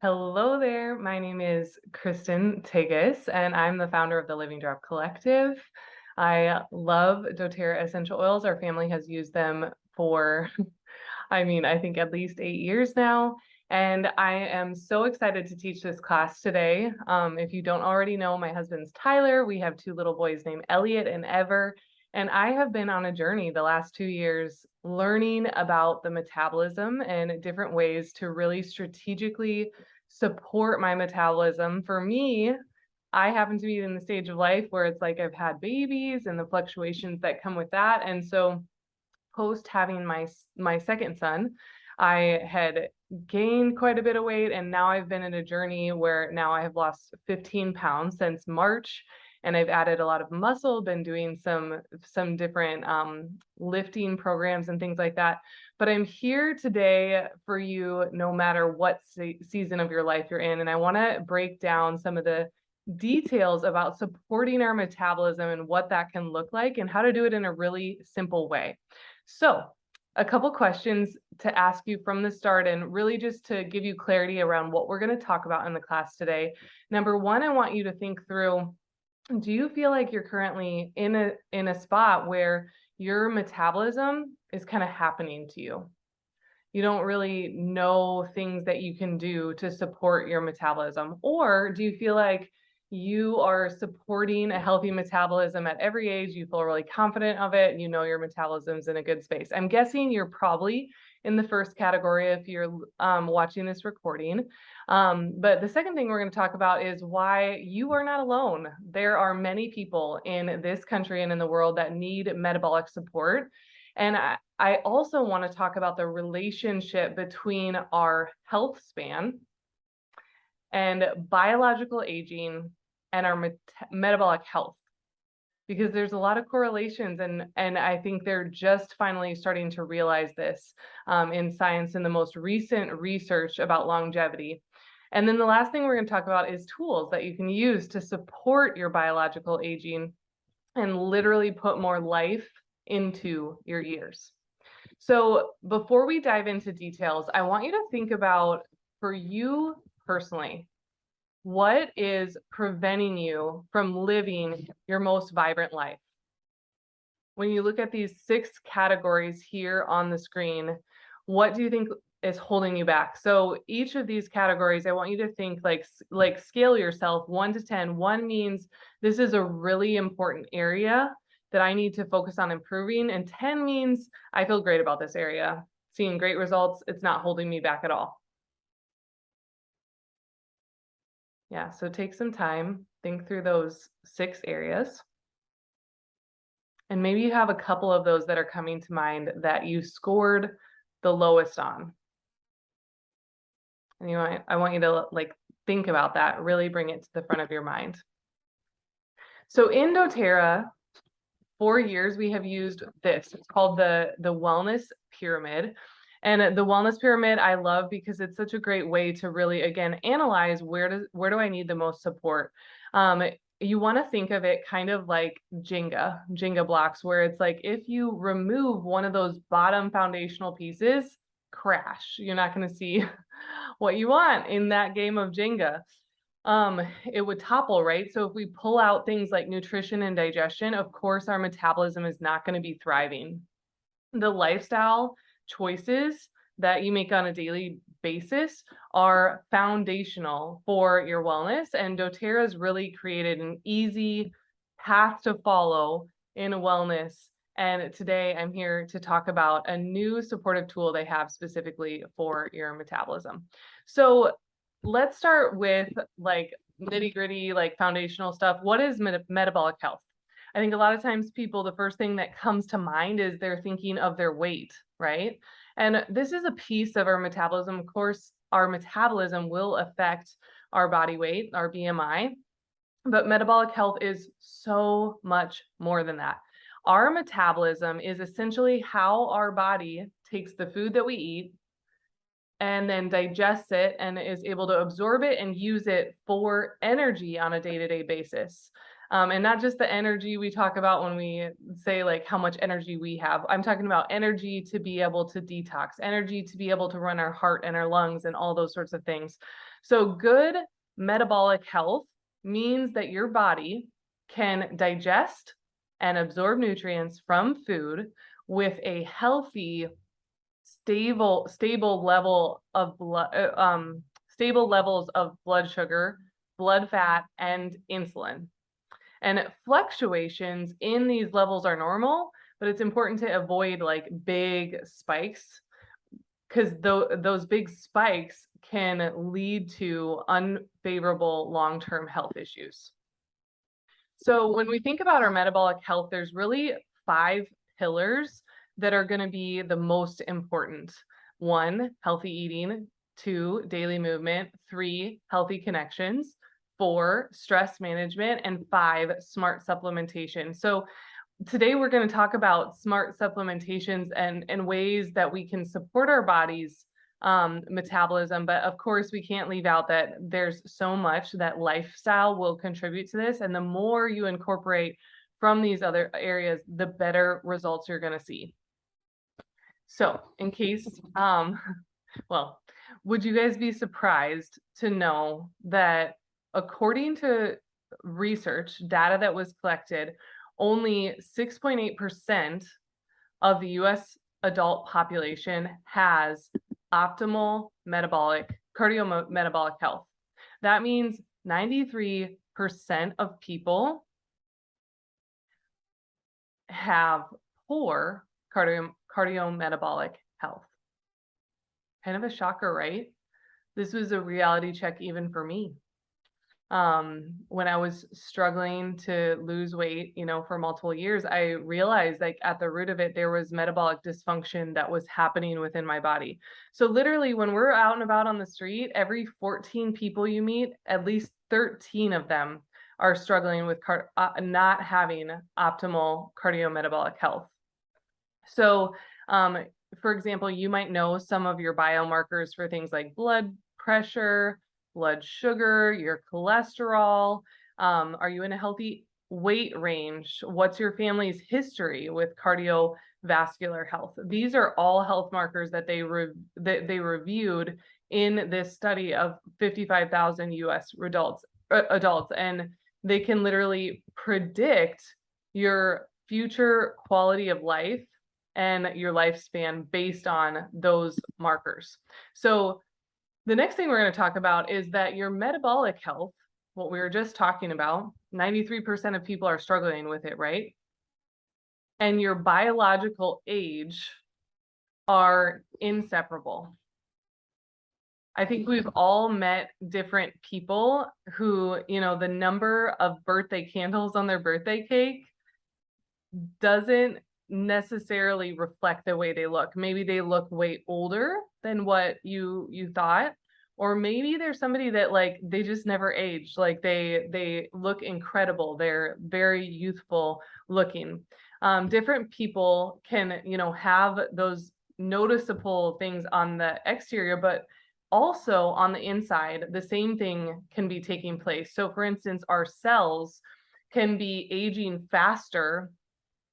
Hello there. My name is Kristen Tigas, and I'm the founder of the Living Drop Collective. I love Doterra essential oils. Our family has used them for, I think at least 8 years now. And I am so excited to teach this class today. If you don't already know, my husband's Tyler. We have two little boys named Elliot and Ever. And I have been on a journey the last 2 years learning about the metabolism and different ways to really strategically support my metabolism. For me, I happen to be in the stage of life where it's like I've had babies and the fluctuations that come with that. And so post having my second son, I had gained quite a bit of weight, and now I've been in a journey where now I have lost 15 pounds since March, and I've added a lot of muscle, been doing some different lifting programs and things like that. But I'm here today for you no matter what season of your life you're in, and I want to break down some of the details about supporting our metabolism and what that can look like and how to do it in a really simple way. So, a couple questions to ask you from the start and really just to give you clarity around what we're going to talk about in the class today. Number one, I want you to think through, do you feel like you're currently in a spot where your metabolism is kind of happening to you? You don't really know things that you can do to support your metabolism? Or do you feel like you are supporting a healthy metabolism at every age? You feel really confident of it, and you know your metabolism's in a good space. I'm guessing you're probably in the first category if you're watching this recording. But the second thing we're going to talk about is why you are not alone. There are many people in this country and in the world that need metabolic support. And I also want to talk about the relationship between our health span and biological aging and our metabolic health, because there's a lot of correlations, and I think they're just finally starting to realize this in science in the most recent research about longevity. And then the last thing we're going to talk about is tools that you can use to support your biological aging and literally put more life into your years. So before we dive into details, I want you to think about, for you personally, what is preventing you from living your most vibrant life? When you look at these 6 categories here on the screen, what do you think is holding you back? So each of these categories, I want you to think like scale yourself 1 to 10. 1 means this is a really important area that I need to focus on improving, and 10 means I feel great about this area, seeing great results. It's not holding me back at all. Yeah, so take some time, think through those 6 areas. And maybe you have a couple of those that are coming to mind that you scored the lowest on. And I want you to think about that, really bring it to the front of your mind. So in Doterra, for years we have used this. It's called the wellness pyramid. And the wellness pyramid I love because it's such a great way to really, again, analyze where do I need the most support. You want to think of it kind of like Jenga blocks, where it's like if you remove one of those bottom foundational pieces, crash. You're not going to see what you want in that game of Jenga. It would topple, right? So if we pull out things like nutrition and digestion, of course, our metabolism is not going to be thriving. The lifestyle choices that you make on a daily basis are foundational for your wellness, and Doterra has really created an easy path to follow in wellness. And today I'm here to talk about a new supportive tool they have specifically for your metabolism. So let's start with nitty-gritty, foundational stuff. What is metabolic health? I think a lot of times people, the first thing that comes to mind is they're thinking of their weight, right? And this is a piece of our metabolism. Of course, our metabolism will affect our body weight, our BMI, but metabolic health is so much more than that. Our metabolism is essentially how our body takes the food that we eat and then digests it and is able to absorb it and use it for energy on a day-to-day basis. And not just the energy we talk about when we say like how much energy we have. I'm talking about energy to be able to detox, energy to be able to run our heart and our lungs and all those sorts of things. So good metabolic health means that your body can digest and absorb nutrients from food with a healthy, stable level of stable levels of blood sugar, blood fat, and insulin. And fluctuations in these levels are normal, but it's important to avoid like big spikes, because those big spikes can lead to unfavorable long-term health issues. So when we think about our metabolic health, there's really 5 pillars that are going to be the most important. 1, healthy eating. 2, daily movement. 3, healthy connections. 4, stress management. And 5, smart supplementation. So today we're going to talk about smart supplementations and ways that we can support our body's metabolism. But of course, we can't leave out that there's so much that lifestyle will contribute to this. And the more you incorporate from these other areas, the better results you're going to see. So in case, well, would you guys be surprised to know that according to research, data that was collected, only 6.8% of the US adult population has optimal cardiometabolic health. That means 93% of people have poor cardiometabolic health. Kind of a shocker, right? This was a reality check even for me. When I was struggling to lose weight, for multiple years, I realized like at the root of it, there was metabolic dysfunction that was happening within my body. So literally when we're out and about on the street, every 14 people you meet, at least 13 of them are struggling with not having optimal cardiometabolic health. So, for example, you might know some of your biomarkers for things like blood pressure, blood sugar, your cholesterol. Are you in a healthy weight range? What's your family's history with cardiovascular health? These are all health markers that they reviewed in this study of 55,000 US adults, and they can literally predict your future quality of life and your lifespan based on those markers. So the next thing we're going to talk about is that your metabolic health, what we were just talking about, 93% of people are struggling with it, right? And your biological age are inseparable. I think we've all met different people who, the number of birthday candles on their birthday cake doesn't necessarily reflect the way they look. Maybe they look way older than what you thought, or maybe there's somebody that like they just never aged, like they look incredible, they're very youthful looking. Different people can have those noticeable things on the exterior, but also on the inside the same thing can be taking place. So for instance, our cells can be aging faster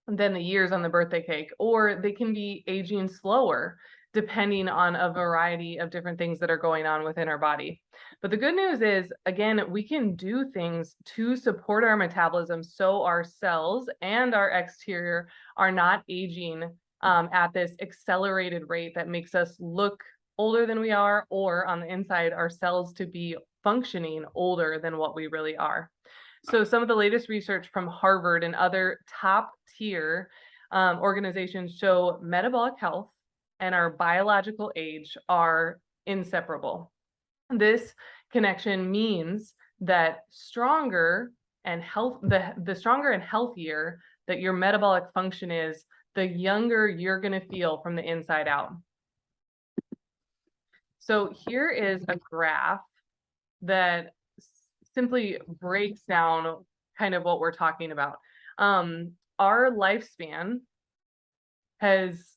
than the years on the birthday cake, or they can be aging slower depending on a variety of different things that are going on within our body. But the good news is, again, we can do things to support our metabolism so our cells and our exterior are not aging at this accelerated rate that makes us look older than we are, or on the inside, our cells to be functioning older than what we really are. So some of the latest research from Harvard and other top tier organizations show metabolic health and our biological age are inseparable. This connection means that the stronger and healthier that your metabolic function is, the younger you're going to feel from the inside out. So here is a graph that simply breaks down kind of what we're talking about. Our lifespan has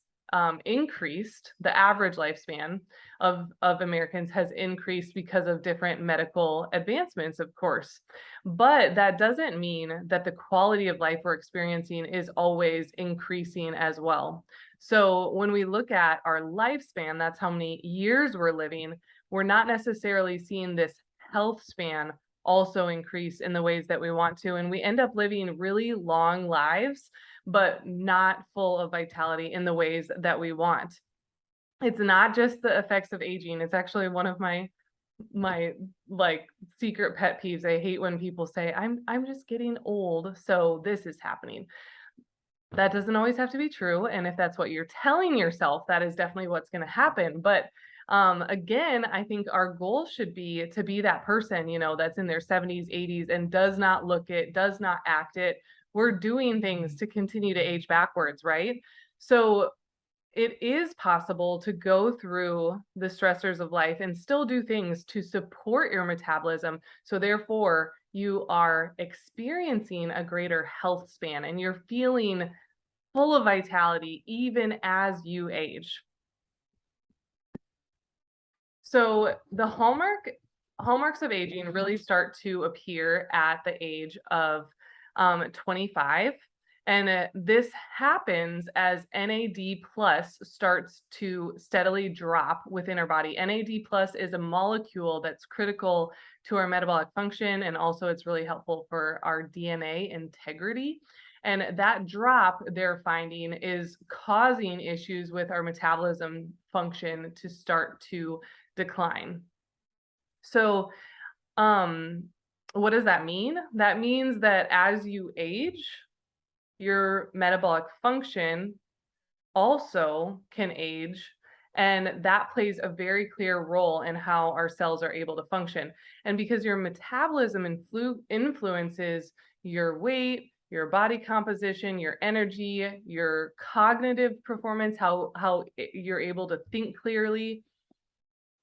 increased. The average lifespan of Americans has increased because of different medical advancements, of course. But that doesn't mean that the quality of life we're experiencing is always increasing as well. So when we look at our lifespan, that's how many years we're living, we're not necessarily seeing this health span also increase in the ways that we want to. And we end up living really long lives, but not full of vitality in the ways that we want. It's not just the effects of aging. It's actually one of my like secret pet peeves. I hate when people say, I'm just getting old, so this is happening. That doesn't always have to be true. And if that's what you're telling yourself, that is definitely what's going to happen. But again, I think our goal should be to be that person, you know, that's in their 70s, 80s, and does not look it, does not act it. We're doing things to continue to age backwards, right? So it is possible to go through the stressors of life and still do things to support your metabolism. So therefore, you are experiencing a greater health span and you're feeling full of vitality even as you age. So the hallmarks of aging really start to appear at the age of 25. And this happens as NAD plus starts to steadily drop within our body. NAD plus is a molecule that's critical to our metabolic function, and also it's really helpful for our DNA integrity. And that drop they're finding is causing issues with our metabolism function to start to decline. So, what does that mean? That means that as you age, your metabolic function also can age, and that plays a very clear role in how our cells are able to function. And because your metabolism influences your weight, your body composition, your energy, your cognitive performance, how you're able to think clearly,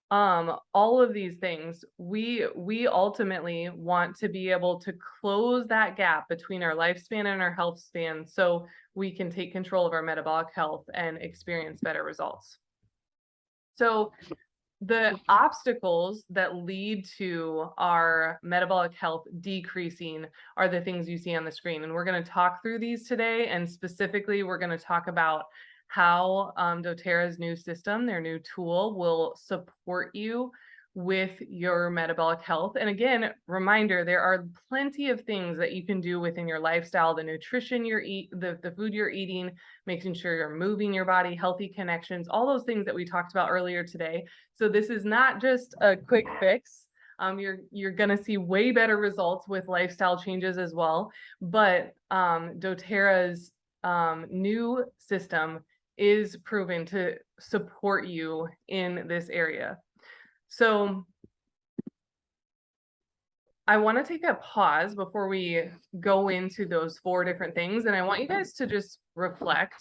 all of these things, we ultimately want to be able to close that gap between our lifespan and our health span so we can take control of our metabolic health and experience better results. So the obstacles that lead to our metabolic health decreasing are the things you see on the screen. And we're going to talk through these today. And specifically, we're going to talk about how Doterra's new system, their new tool, will support you with your metabolic health. And again, reminder, there are plenty of things that you can do within your lifestyle, the nutrition you're the food you're eating, making sure you're moving your body, healthy connections, all those things that we talked about earlier today. So this is not just a quick fix. You're going to see way better results with lifestyle changes as well. But Doterra's new system is proven to support you in this area. So I want to take a pause before we go into those 4 different things. And I want you guys to just reflect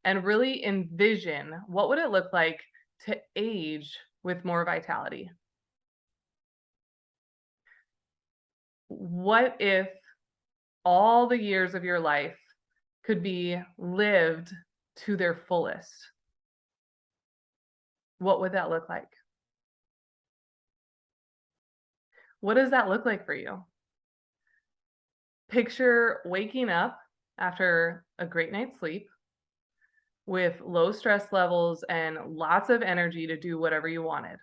and really envision what would it look like to age with more vitality? What if all the years of your life could be lived to their fullest? What would that look like? What does that look like for you? Picture waking up after a great night's sleep with low stress levels and lots of energy to do whatever you wanted.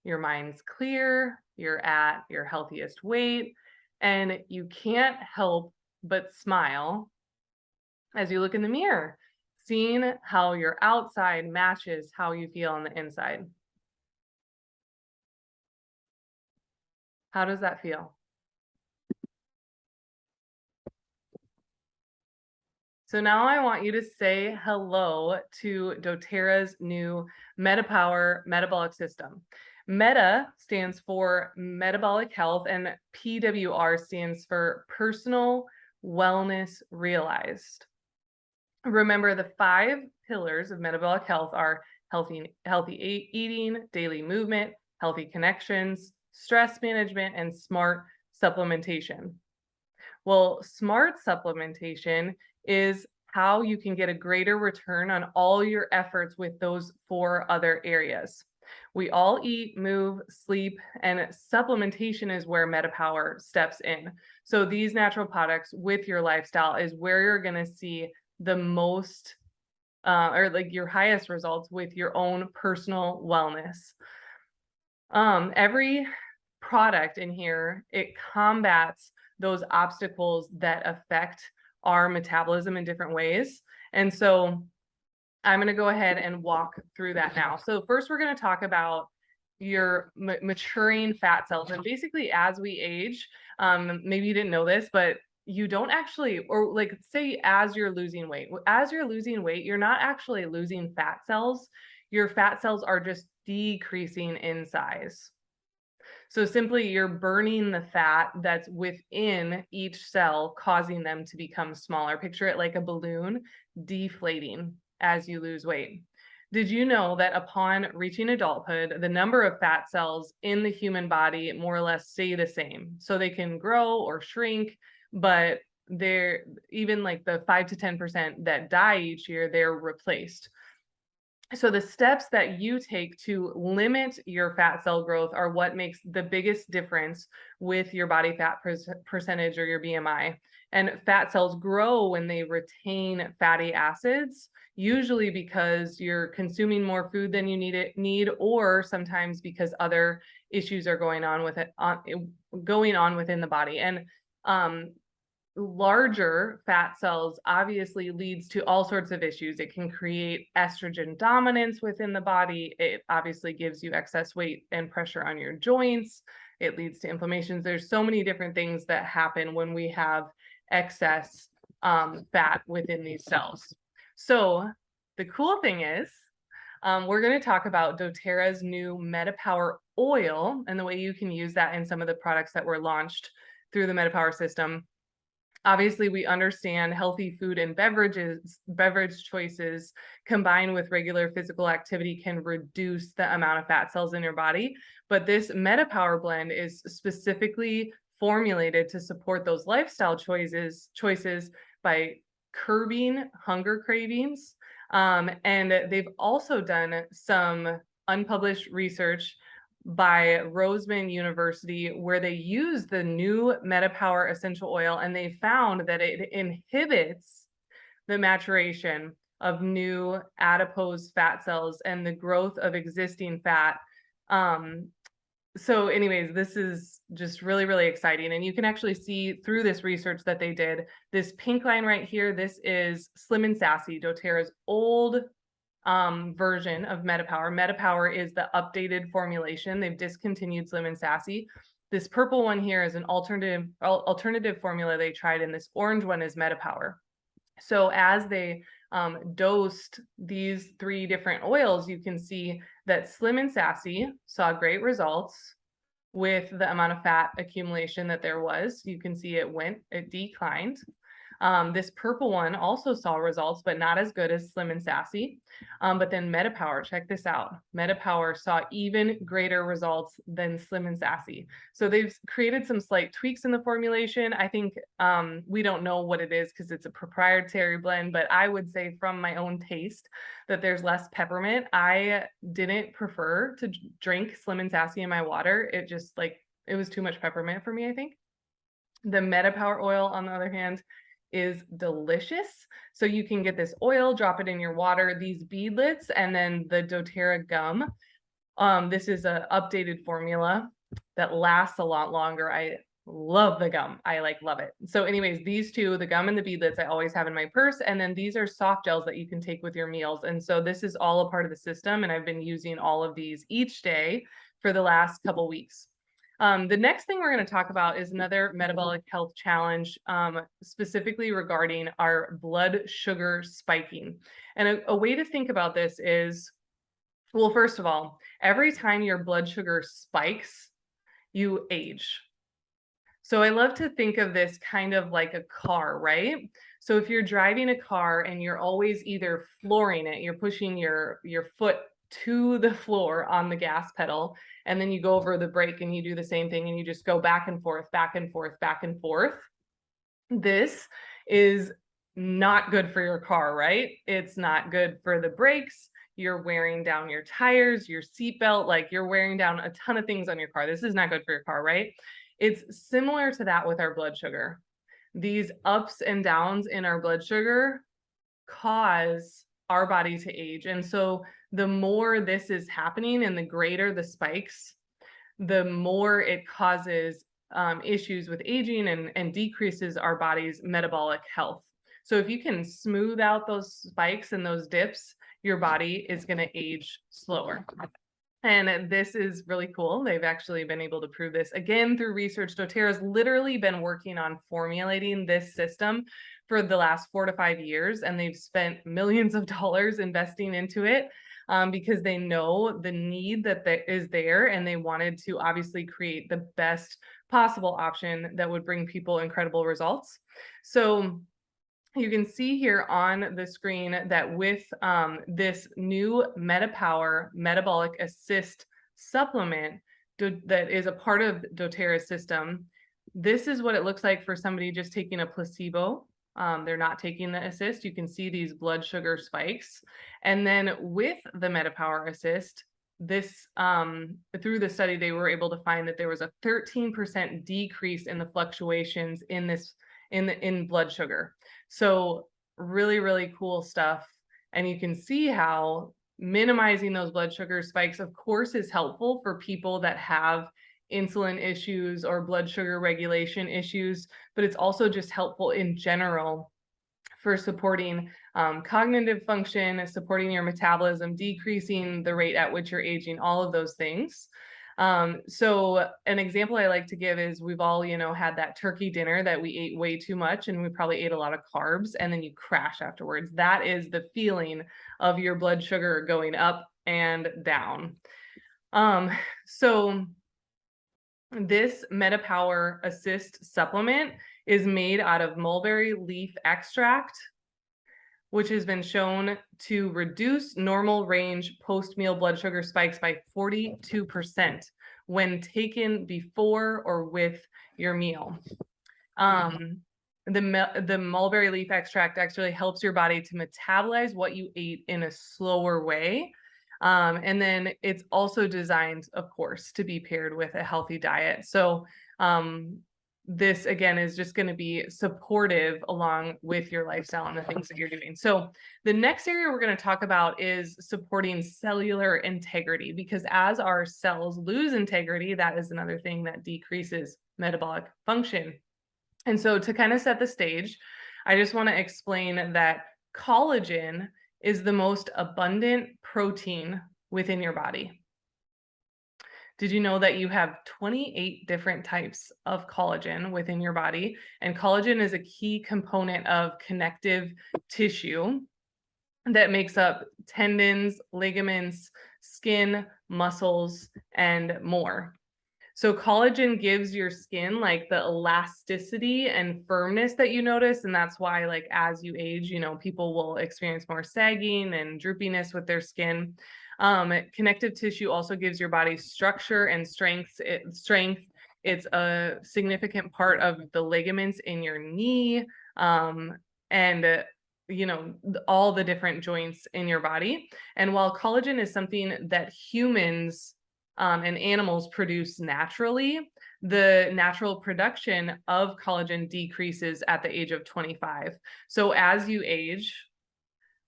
Your mind's clear, you're at your healthiest weight, and you can't help but smile as you look in the mirror, seeing how your outside matches how you feel on the inside. How does that feel? So now I want you to say hello to Doterra's new MetaPWR metabolic system. Meta stands for metabolic health, and PWR stands for personal wellness realized. Remember, the 5 pillars of metabolic health are healthy eating, daily movement, healthy connections, stress management, and smart supplementation. Well, smart supplementation is how you can get a greater return on all your efforts with those 4 other areas. We all eat, move, sleep, and supplementation is where MetaPWR steps in. So these natural products with your lifestyle is where you're going to see the most or like your highest results with your own personal wellness. Every product in here, it combats those obstacles that affect our metabolism in different ways. And so I'm going to go ahead and walk through that now. So first, we're going to talk about your maturing fat cells. And basically, as we age, maybe you didn't know this, but you don't actually, or like say as you're losing weight, you're not actually losing fat cells. Your fat cells are just decreasing in size. So simply you're burning the fat that's within each cell, causing them to become smaller. Picture it like a balloon deflating as you lose weight. Did you know that upon reaching adulthood, the number of fat cells in the human body more or less stay the same? So they can grow or shrink, but they're even like the 5 to 10% that die each year, they're replaced. So the steps that you take to limit your fat cell growth are what makes the biggest difference with your body fat percentage or your BMI. And fat cells grow when they retain fatty acids, usually because you're consuming more food than you need, or sometimes because other issues are going on within the body. And larger fat cells obviously leads to all sorts of issues. It can create estrogen dominance within the body. It obviously gives you excess weight and pressure on your joints. It leads to inflammations. There's so many different things that happen when we have excess fat within these cells. So the cool thing is, we're going to talk about Doterra's new MetaPWR oil and the way you can use that in some of the products that were launched through the MetaPWR system. Obviously, we understand healthy food and beverage choices combined with regular physical activity can reduce the amount of fat cells in your body. But this MetaPWR blend is specifically formulated to support those lifestyle choices by curbing hunger cravings. And they've also done some unpublished research by Roseman University, where they use the new MetaPWR essential oil, and they found that it inhibits the maturation of new adipose fat cells and the growth of existing fat. So anyways, this is just really, really exciting. And you can actually see through this research that they did, this pink line right here, this is Slim and Sassy, Doterra's old version of MetaPWR. MetaPWR is the updated formulation. They've discontinued Slim and Sassy. This purple one here is an alternative formula they tried, and this orange one is MetaPWR. So as they dosed these 3 different oils, you can see that Slim and Sassy saw great results with the amount of fat accumulation that there was. You can see it declined. This purple one also saw results, but not as good as Slim and Sassy. But then MetaPWR, check this out. MetaPWR saw even greater results than Slim and Sassy. So they've created some slight tweaks in the formulation. I think we don't know what it is because it's a proprietary blend, but I would say from my own taste that there's less peppermint. I didn't prefer to drink Slim and Sassy in my water. It just it was too much peppermint for me, I think. The MetaPWR oil, on the other hand, is delicious. So you can get this oil, drop it in your water, these beadlets, and then the Doterra gum. This is an updated formula that lasts a lot longer. I love the gum. I love it. So anyways, these two, the gum and the beadlets, I always have in my purse. And then these are soft gels that you can take with your meals. And so this is all a part of the system. And I've been using all of these each day for the last couple weeks. The next thing we're going to talk about is another metabolic health challenge, specifically regarding our blood sugar spiking. And a way to think about this is, well, first of all, every time your blood sugar spikes, you age. So I love to think of this kind of like a car, right? So if you're driving a car and you're always either flooring it, you're pushing your foot to the floor on the gas pedal, and then you go over the brake and you do the same thing and you just go back and forth, back and forth, back and forth. This is not good for your car, right? It's not good for the brakes. You're wearing down your tires, your seatbelt, like you're wearing down a ton of things on your car. This is not good for your car, right? It's similar to that with our blood sugar. These ups and downs in our blood sugar cause our body to age. And so the more this is happening and the greater the spikes, the more it causes issues with aging and decreases our body's metabolic health. So if you can smooth out those spikes and those dips, your body is going to age slower. And this is really cool. They've actually been able to prove this again through research. Doterra's literally been working on formulating this system for the last 4 to 5 years, and they've spent millions of dollars investing into it because they know the need that is there, and they wanted to obviously create the best possible option that would bring people incredible results. So you can see here on the screen that with this new Metapower Metabolic Assist supplement that is a part of Doterra's system, this is what it looks like for somebody just taking a placebo. They're not taking the assist. You can see these blood sugar spikes. And then with the Metapower Assist, this through the study, they were able to find that there was a 13% decrease in the fluctuations in this in blood sugar. So really, really cool stuff. And you can see how minimizing those blood sugar spikes, of course, is helpful for people that have insulin issues or blood sugar regulation issues, but it's also just helpful in general for supporting cognitive function, supporting your metabolism, decreasing the rate at which you're aging, all of those things. So an example I like to give is we've all, had that turkey dinner that we ate way too much and we probably ate a lot of carbs and then you crash afterwards. That is the feeling of your blood sugar going up and down. So this Metapower Assist supplement is made out of mulberry leaf extract, which has been shown to reduce normal range post-meal blood sugar spikes by 42% when taken before or with your meal. The mulberry leaf extract actually helps your body to metabolize what you ate in a slower way. And then it's also designed, of course, to be paired with a healthy diet. So this, again, is just going to be supportive along with your lifestyle and the things that you're doing. So the next area we're going to talk about is supporting cellular integrity, because as our cells lose integrity, that is another thing that decreases metabolic function. And so to kind of set the stage, I just want to explain that collagen is the most abundant protein within your body. Did you know that you have 28 different types of collagen within your body? And collagen is a key component of connective tissue that makes up tendons, ligaments, skin, muscles, and more. So collagen gives your skin like the elasticity and firmness that you notice. And that's why, like, as you age, people will experience more sagging and droopiness with their skin. Connective tissue also gives your body structure and strength. It's a significant part of the ligaments in your knee, and all the different joints in your body. And while collagen is something that humans and animals produce naturally, the natural production of collagen decreases at the age of 25. So as you age,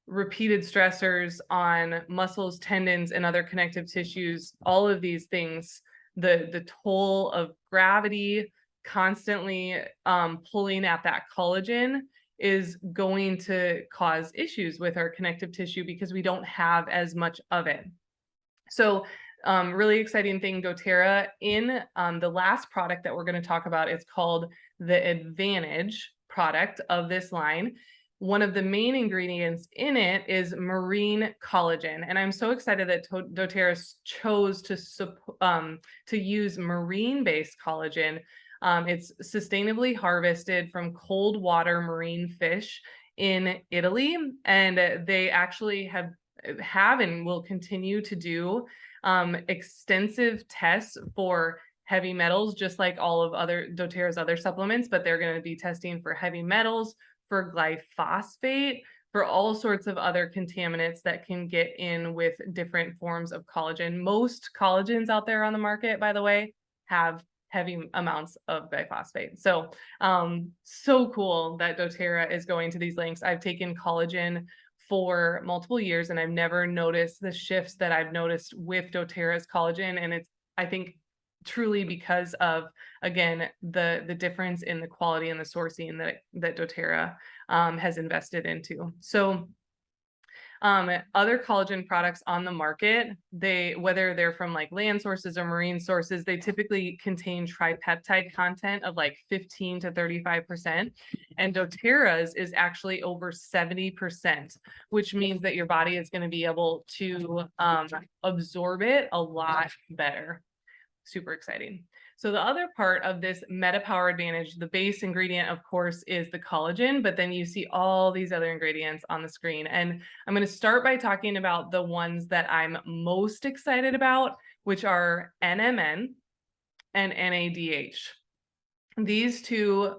repeated stressors on muscles, tendons, and other connective tissues, all of these things, the toll of gravity constantly pulling at that collagen is going to cause issues with our connective tissue because we don't have as much of it. So really exciting thing, Doterra, in the last product that we're going to talk about, it's called the Advantage product of this line. One of the main ingredients in it is marine collagen. And I'm so excited that Doterra chose to use marine-based collagen. It's sustainably harvested from cold water marine fish in Italy. And they actually have and will continue to do extensive tests for heavy metals, just like all of Doterra's other supplements, but they're going to be testing for heavy metals, for glyphosate, for all sorts of other contaminants that can get in with different forms of collagen. Most collagens out there on the market, by the way, have heavy amounts of glyphosate. So, so cool that doTERRA is going to these lengths. I've taken collagen for multiple years and I've never noticed the shifts that I've noticed with doTERRA's collagen. And it's, I think, truly because of, again, the difference in the quality and the sourcing that doTERRA has invested into. So other collagen products on the market, whether they're from like land sources or marine sources, they typically contain tripeptide content of like 15 to 35%. And doTERRA's is actually over 70%, which means that your body is going to be able to absorb it a lot better. Super exciting. So the other part of this Metapower advantage, the base ingredient, of course, is the collagen, but then you see all these other ingredients on the screen. And I'm going to start by talking about the ones that I'm most excited about, which are NMN and NADH. These two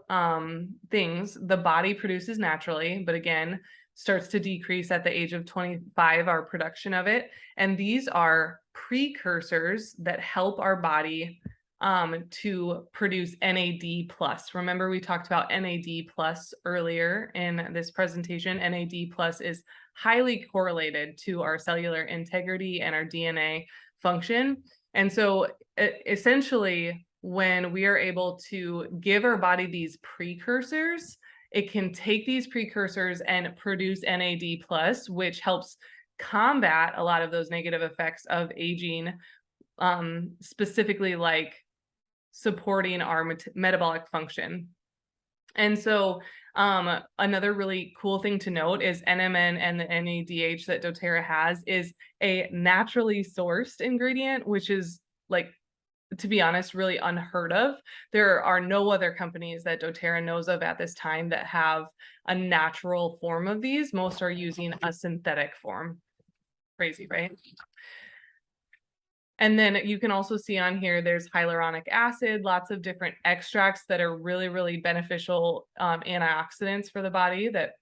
things the body produces naturally, but again, starts to decrease at the age of 25, our production of it. And these are precursors that help our body to produce NAD+. Remember, we talked about NAD+ earlier in this presentation. NAD+ is highly correlated to our cellular integrity and our DNA function. And so essentially, when we are able to give our body these precursors, it can take these precursors and produce NAD+, which helps combat a lot of those negative effects of aging, specifically like supporting our metabolic function. And so another really cool thing to note is NMN and the NADH that doTERRA has is a naturally sourced ingredient, which is, like, to be honest, really unheard of. There are no other companies that doTERRA knows of at this time that have a natural form of these. Most are using a synthetic form. Crazy, right? And then you can also see on here, there's hyaluronic acid, lots of different extracts that are really, really beneficial antioxidants for the body that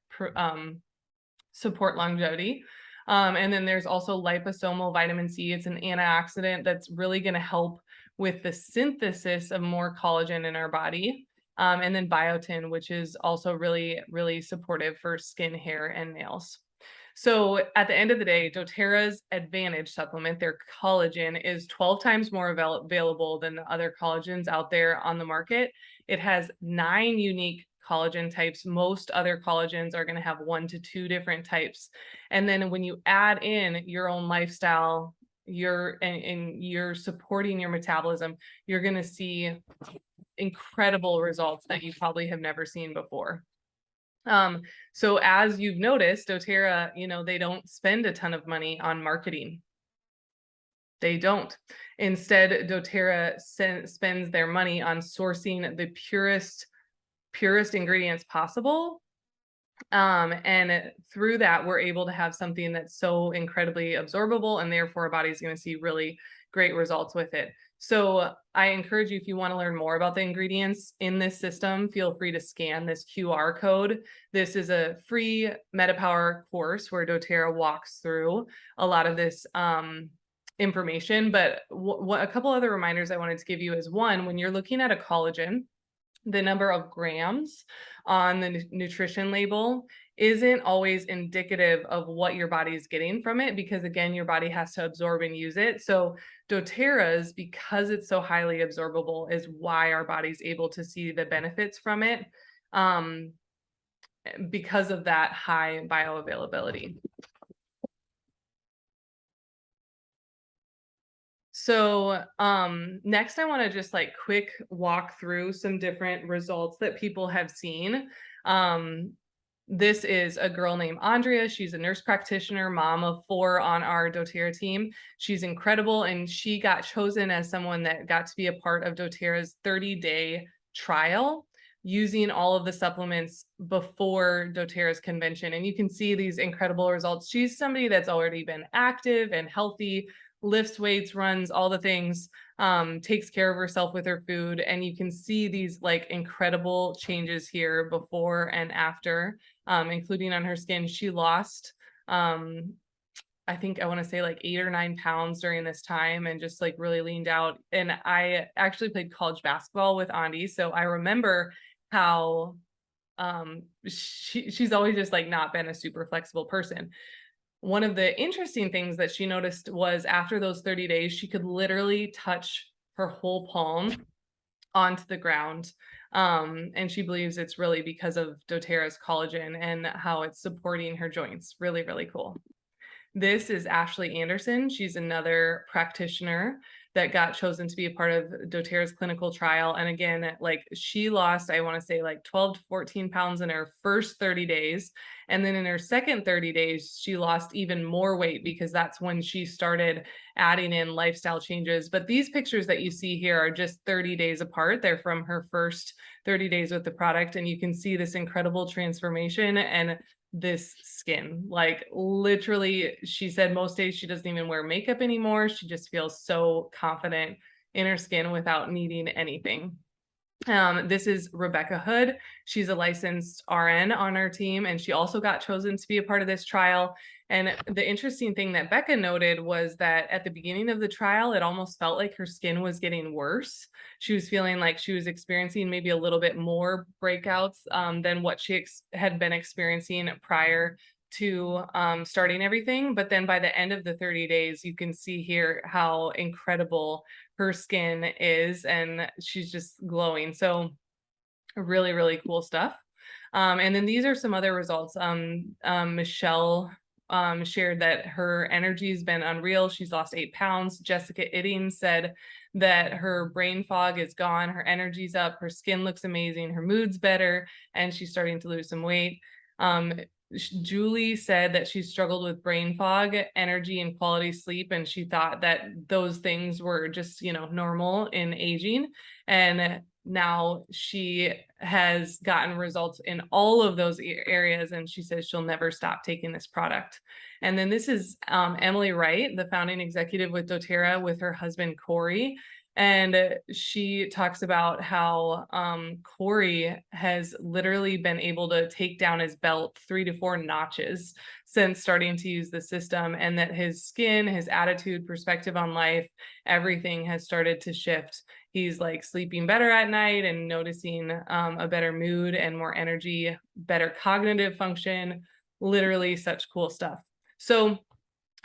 support longevity. And then there's also liposomal vitamin C. It's an antioxidant that's really going to help with the synthesis of more collagen in our body. And then biotin, which is also really, really supportive for skin, hair, and nails. So at the end of the day, doTERRA's advantage supplement, their collagen, is 12 times more available than the other collagens out there on the market. It has 9 unique collagen types. Most other collagens are going to have 1 to 2 different types. And then when you add in your own lifestyle, and you're supporting your metabolism, you're going to see incredible results that you probably have never seen before. So as you've noticed, doTERRA, they don't spend a ton of money on marketing. They don't. Instead, doTERRA spends their money on sourcing the purest ingredients possible. And through that, we're able to have something that's so incredibly absorbable, and therefore our body's going to see really great results with it. So I encourage you, if you want to learn more about the ingredients in this system, feel free to scan this QR code. This is a free MetaPWR course where doTERRA walks through a lot of this information. But a couple other reminders I wanted to give you is, one, when you're looking at a collagen, the number of grams on the nutrition label isn't always indicative of what your body is getting from it, because again, your body has to absorb and use it. So doTERRA's, because it's so highly absorbable, is why our body's able to see the benefits from it, because of that high bioavailability. So next, I want to just quick walk through some different results that people have seen. This is a girl named Andrea. She's a nurse practitioner, mom of 4 on our doTERRA team. She's incredible, and she got chosen as someone that got to be a part of doTERRA's 30-day trial using all of the supplements before doTERRA's convention. And you can see these incredible results. She's somebody that's already been active and healthy, lifts weights, runs, all the things. takes care of herself with her food. And you can see these like incredible changes here before and after, including on her skin. She lost, I think I want to say like 8 or 9 pounds during this time and just like really leaned out. And I actually played college basketball with Andi. So I remember how she's always just like not been a super flexible person. One of the interesting things that she noticed was after those 30 days, she could literally touch her whole palm onto the ground. And she believes it's really because of doTERRA's collagen and how it's supporting her joints. Really, really cool. This is Ashley Anderson. She's another practitioner that got chosen to be a part of doTERRA's clinical trial. And again, like she lost, I want to say like 12 to 14 pounds in her first 30 days. And then in her second 30 days, she lost even more weight because that's when she started adding in lifestyle changes. But these pictures that you see here are just 30 days apart. They're from her first 30 days with the product. And you can see this incredible transformation and this skin. Like literally, she said most days she doesn't even wear makeup anymore. She just feels so confident in her skin without needing anything. This is Rebecca Hood. She's a licensed RN on our team, and she also got chosen to be a part of this trial. And the interesting thing that Becca noted was that at the beginning of the trial, it almost felt like her skin was getting worse. She was feeling like she was experiencing maybe a little bit more breakouts than what she had been experiencing prior to starting everything. But then by the end of the 30 days, you can see here how incredible her skin is, and she's just glowing. So really, really cool stuff. And then these are some other results. Michelle shared that her energy has been unreal. She's lost 8 pounds. Jessica Idding said that her brain fog is gone, her energy's up, her skin looks amazing, her mood's better, and she's starting to lose some weight. Julie said that she struggled with brain fog, energy, and quality sleep, and she thought that those things were just, normal in aging. And now she has gotten results in all of those areas, and she says she'll never stop taking this product. And then this is Emily Wright, the founding executive with doTERRA, with her husband, Corey. And she talks about how Corey has literally been able to take down his belt 3 to 4 notches since starting to use the system, and that his skin, his attitude, perspective on life, everything has started to shift. He's like sleeping better at night and noticing a better mood and more energy, better cognitive function, literally such cool stuff. So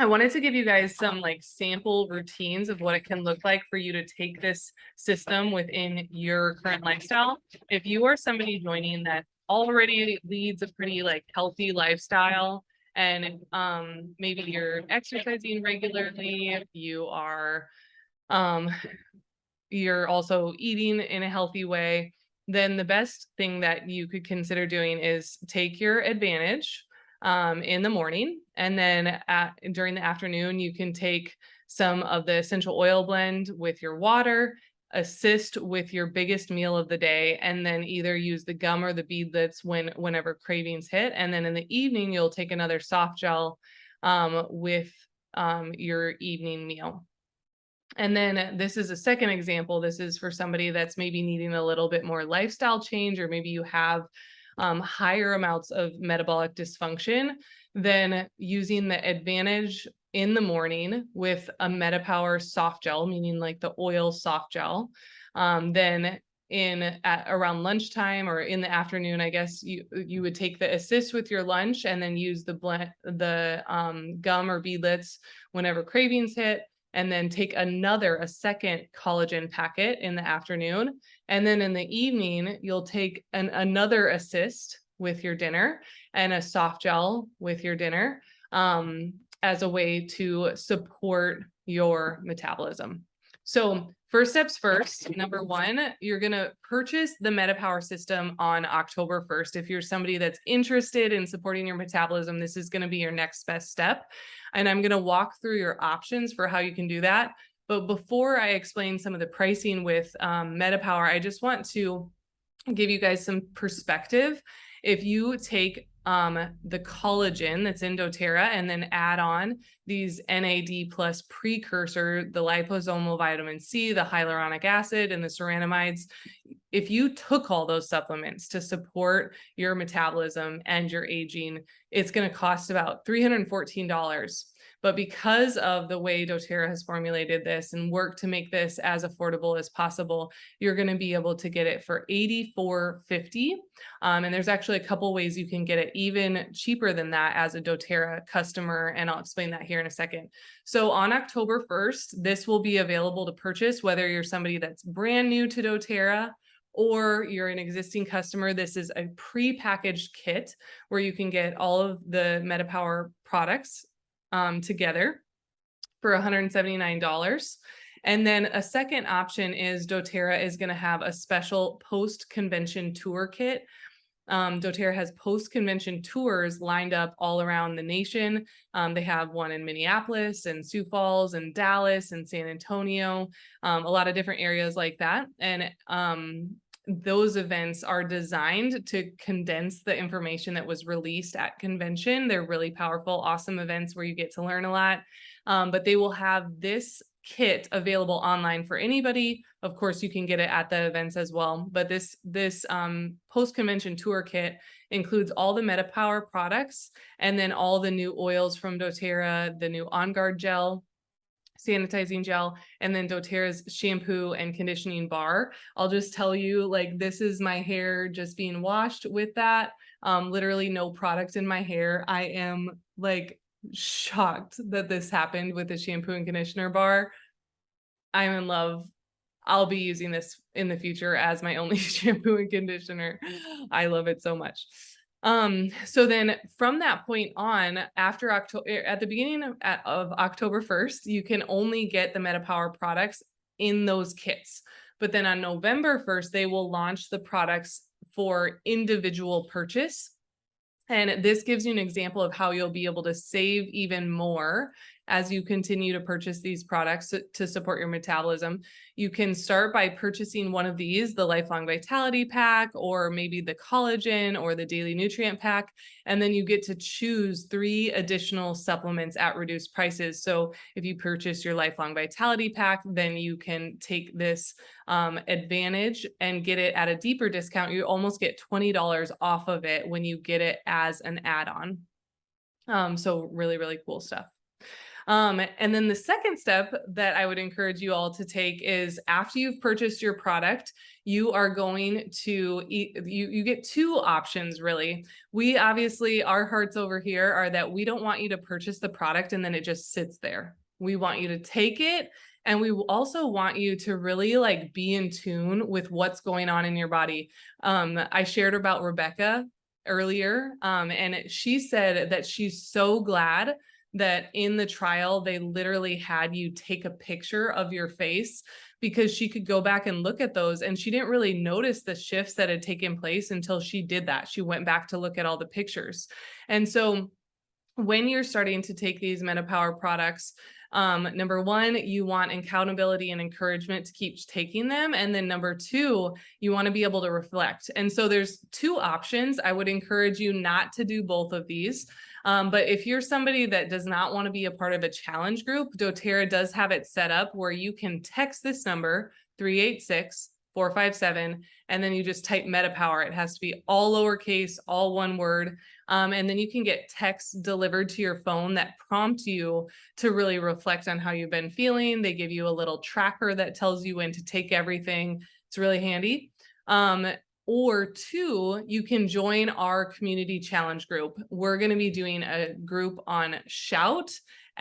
I wanted to give you guys some like sample routines of what it can look like for you to take this system within your current lifestyle. If you are somebody joining that already leads a pretty like healthy lifestyle, and maybe you're exercising regularly, you're also eating in a healthy way, then the best thing that you could consider doing is take your advantage in the morning, and then during the afternoon, you can take some of the essential oil blend with your water, assist with your biggest meal of the day, and then either use the gum or the beadlets whenever cravings hit. And then in the evening, you'll take another soft gel with your evening meal. And then this is a second example. This is for somebody that's maybe needing a little bit more lifestyle change, or maybe you have higher amounts of metabolic dysfunction. Then using the advantage in the morning with a Metapower soft gel, meaning like the oil soft gel. Then around lunchtime or in the afternoon, I guess you would take the assist with your lunch, and then use the gum or beadlets whenever cravings hit, and then take a second collagen packet in the afternoon. And then in the evening, you'll take another assist with your dinner and a soft gel with your dinner as a way to support your metabolism. So first steps first, number one, you're going to purchase the Metapower system on October 1st. If you're somebody that's interested in supporting your metabolism, this is going to be your next best step. And I'm going to walk through your options for how you can do that. But before I explain some of the pricing with Metapower, I just want to give you guys some perspective. If you take the collagen that's in doTERRA, and then add on these NAD plus precursor, the liposomal vitamin C, the hyaluronic acid, and the ceranamides. If you took all those supplements to support your metabolism and your aging, it's going to cost about $314. But because of the way doTERRA has formulated this and worked to make this as affordable as possible, you're going to be able to get it for $84.50. And there's actually a couple ways you can get it even cheaper than that as a doTERRA customer, and I'll explain that here in a second. So on October 1st, this will be available to purchase, whether you're somebody that's brand new to doTERRA or you're an existing customer. This is a pre-packaged kit where you can get all of the MetaPWR products together for $179. And then a second option is doTERRA is going to have a special post-convention tour kit. doTERRA has post-convention tours lined up all around the nation. They have one in Minneapolis and Sioux Falls and Dallas and San Antonio, a lot of different areas like that. And those events are designed to condense the information that was released at convention. They're really powerful, awesome events where you get to learn a lot. But they will have this kit available online for anybody. Of course, you can get it at the events as well. But this post-convention tour kit includes all the MetaPWR products and then all the new oils from doTERRA, the new On Guard gel, sanitizing gel, and then doTERRA's shampoo and conditioning bar. I'll just tell you, like, this is my hair just being washed with that. Literally no product in my hair. I am like shocked that this happened with the shampoo and conditioner bar. I'm in love. I'll be using this in the future as my only shampoo and conditioner. I love it so much. So then from that point on, after October, at the beginning of October 1st, you can only get the MetaPWR products in those kits. But then on November 1st, they will launch the products for individual purchase. And this gives you an example of how you'll be able to save even more as you continue to purchase these products to support your metabolism. You can start by purchasing one of these, the Lifelong Vitality Pack, or maybe the Collagen or the Daily Nutrient Pack, and then you get to choose 3 additional supplements at reduced prices. So if you purchase your Lifelong Vitality Pack, then you can take this advantage and get it at a deeper discount. You almost get $20 off of it when you get it as an add-on. So really, really cool stuff. And then the second step that I would encourage you all to take is after you've purchased your product, you are going to you get 2 options really. We obviously, our hearts over here are that we don't want you to purchase the product and then it just sits there. We want you to take it, and we also want you to really like be in tune with what's going on in your body. I shared about Rebecca earlier, and she said that she's so glad that in the trial, they literally had you take a picture of your face because she could go back and look at those, and she didn't really notice the shifts that had taken place until she did that. She went back to look at all the pictures. And so when you're starting to take these MetaPWR products, number 1, you want accountability and encouragement to keep taking them. And then number 2, you want to be able to reflect. And so there's 2 options. I would encourage you not to do both of these. But if you're somebody that does not want to be a part of a challenge group, doTERRA does have it set up where you can text this number 386-457, and then you just type MetaPWR. It has to be all lowercase, all one word. And then you can get texts delivered to your phone that prompt you to really reflect on how you've been feeling. They give you a little tracker that tells you when to take everything. It's really handy. Or 2, you can join our community challenge group. We're going to be doing a group on Shout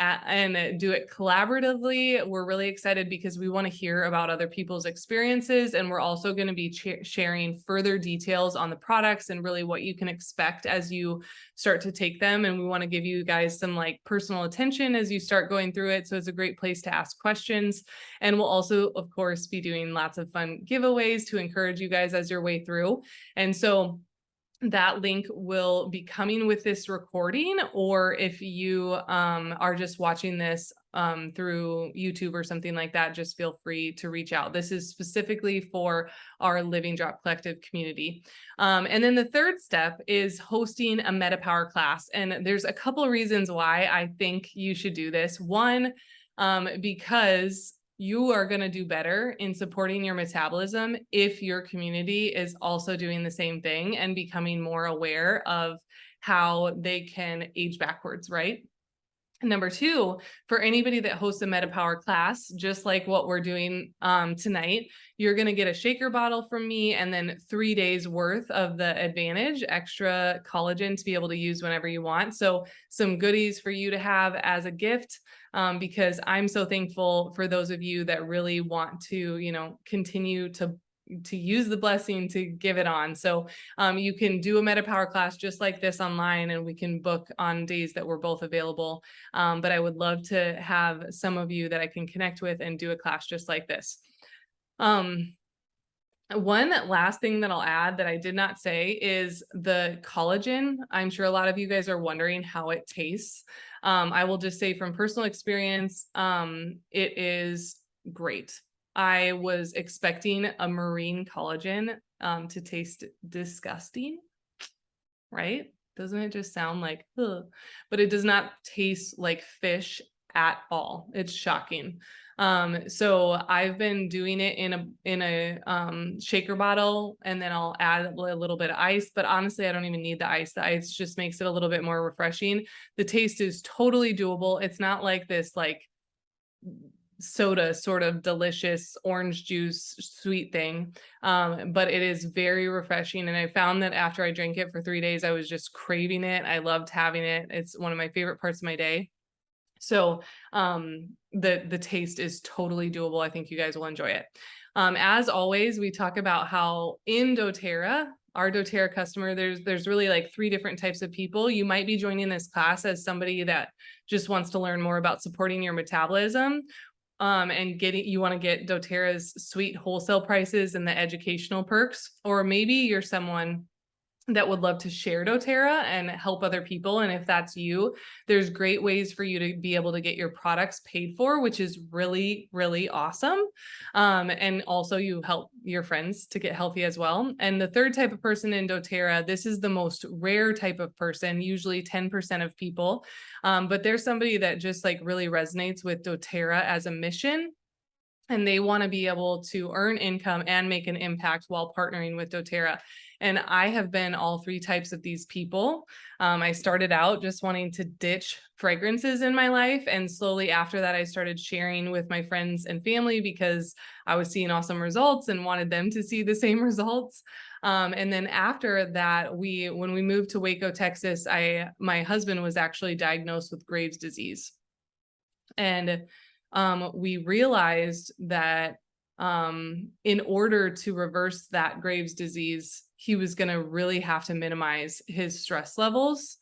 and do it collaboratively. We're really excited because we want to hear about other people's experiences, and we're also going to be sharing further details on the products and really what you can expect as you start to take them. And we want to give you guys some like personal attention as you start going through it. So it's a great place to ask questions. And we'll also, of course, be doing lots of fun giveaways to encourage you guys as your way through. And so that link will be coming with this recording, or if you are just watching this through YouTube or something like that, just feel free to reach out. This is specifically for our Living Drop Collective community. And then the third step is hosting a MetaPWR class. And there's a couple of reasons why I think you should do this. One, because you are going to do better in supporting your metabolism if your community is also doing the same thing and becoming more aware of how they can age backwards, right? Number two, for anybody that hosts a MetaPWR class, just like what we're doing tonight, you're going to get a shaker bottle from me and then 3 days worth of the Advantage extra collagen to be able to use whenever you want. So some goodies for you to have as a gift, because I'm so thankful for those of you that really want to, you know, continue to use the blessing to give it on. So you can do a MetaPWR class just like this online, and we can book on days that we're both available. But I would love to have some of you that I can connect with and do a class just like this. One last thing that I'll add that I did not say is the collagen. I'm sure a lot of you guys are wondering how it tastes. I will just say from personal experience, it is great. I was expecting a marine collagen to taste disgusting, right? Doesn't it just sound like, ugh? But it does not taste like fish at all. It's shocking. So I've been doing it in a shaker bottle, and then I'll add a little bit of ice, but honestly, I don't even need the ice. The ice just makes it a little bit more refreshing. The taste is totally doable. It's not like this, like, soda sort of delicious orange juice sweet thing, but it is very refreshing, and I found that after I drank it for 3 days, I was just craving it. I loved having it. It's one of my favorite parts of my day. So the taste is totally doable. I think you guys will enjoy it. As always, we talk about how in Doterra, our Doterra customer, there's really like 3 different types of people. You might be joining this class as somebody that just wants to learn more about supporting your metabolism, and you want to get Doterra's sweet wholesale prices and the educational perks, or maybe you're someone that would love to share Doterra and help other people. And if that's you, there's great ways for you to be able to get your products paid for, which is really, really awesome. And also you help your friends to get healthy as well. And the third type of person in Doterra, this is the most rare type of person, usually 10% of people. But there's somebody that just like really resonates with Doterra as a mission, and they want to be able to earn income and make an impact while partnering with Doterra. And I have been all 3 types of these people. I started out just wanting to ditch fragrances in my life. And slowly after that, I started sharing with my friends and family because I was seeing awesome results and wanted them to see the same results. And then after that, when we moved to Waco, Texas, my husband was actually diagnosed with Graves' disease. And we realized that in order to reverse that Graves' disease, he was going to really have to minimize his stress levels.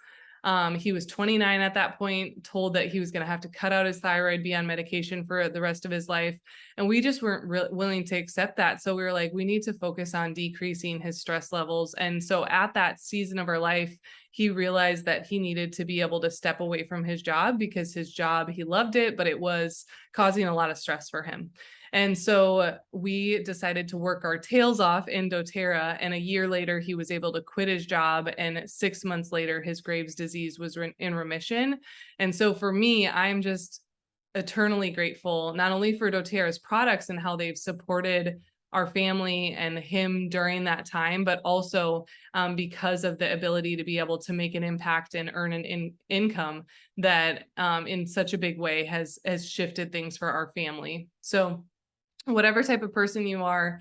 He was 29 at that point, told that he was going to have to cut out his thyroid, be on medication for the rest of his life. And we just weren't willing to accept that. So we were like, we need to focus on decreasing his stress levels. And so at that season of our life, he realized that he needed to be able to step away from his job, because his job, he loved it, but it was causing a lot of stress for him. And so we decided to work our tails off in Doterra, and a year later, he was able to quit his job, and 6 months later, his Graves' disease was in remission. And so for me, I'm just eternally grateful, not only for Doterra's products and how they've supported our family and him during that time, but also because of the ability to be able to make an impact and earn an income that in such a big way has shifted things for our family. So whatever type of person you are,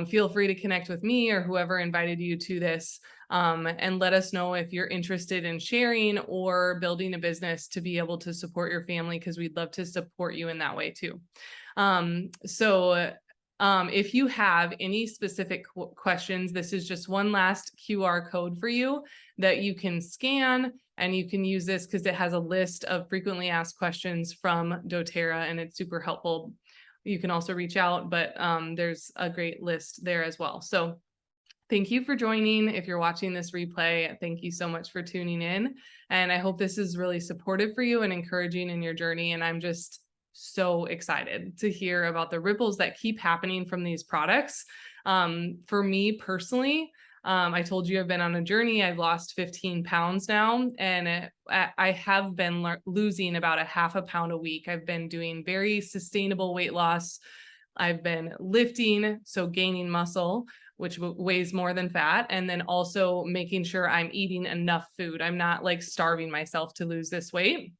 feel free to connect with me or whoever invited you to this, and let us know if you're interested in sharing or building a business to be able to support your family, because we'd love to support you in that way too. If you have any specific questions, this is just one last QR code for you that you can scan, and you can use this because it has a list of frequently asked questions from Doterra, and it's super helpful. You can also reach out, but there's a great list there as well. So Thank you for joining. If you're watching this replay, thank you so much for tuning in. And I hope this is really supportive for you and encouraging in your journey. And I'm just so excited to hear about the ripples that keep happening from these products. For me personally, I told you I've been on a journey. I've lost 15 pounds now, and I have been losing about a half a pound a week. I've been doing very sustainable weight loss. I've been lifting, so gaining muscle, which weighs more than fat, and then also making sure I'm eating enough food. I'm not like starving myself to lose this weight.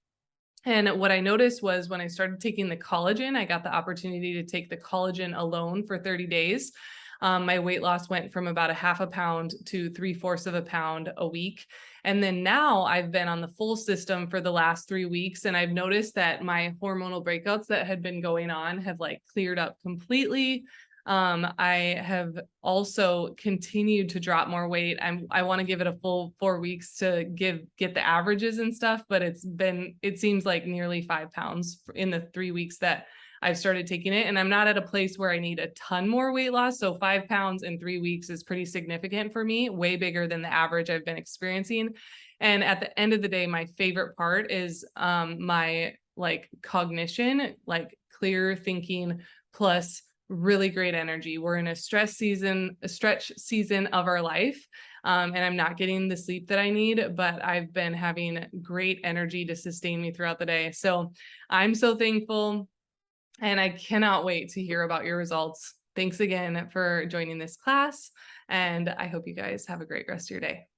And what I noticed was when I started taking the collagen, I got the opportunity to take the collagen alone for 30 days. My weight loss went from about a half a pound to 3/4 of a pound a week. And then now I've been on the full system for the last 3 weeks. And I've noticed that my hormonal breakouts that had been going on have like cleared up completely. I have also continued to drop more weight. I want to give it a full 4 weeks to get the averages and stuff, but it seems like nearly 5 pounds in the 3 weeks that I've started taking it. And I'm not at a place where I need a ton more weight loss. So 5 pounds in 3 weeks is pretty significant for me, way bigger than the average I've been experiencing. And at the end of the day, my favorite part is my like cognition, like clear thinking plus really great energy. We're in a stretch season of our life. And I'm not getting the sleep that I need, but I've been having great energy to sustain me throughout the day. So I'm so thankful. And I cannot wait to hear about your results. Thanks again for joining this class. And I hope you guys have a great rest of your day.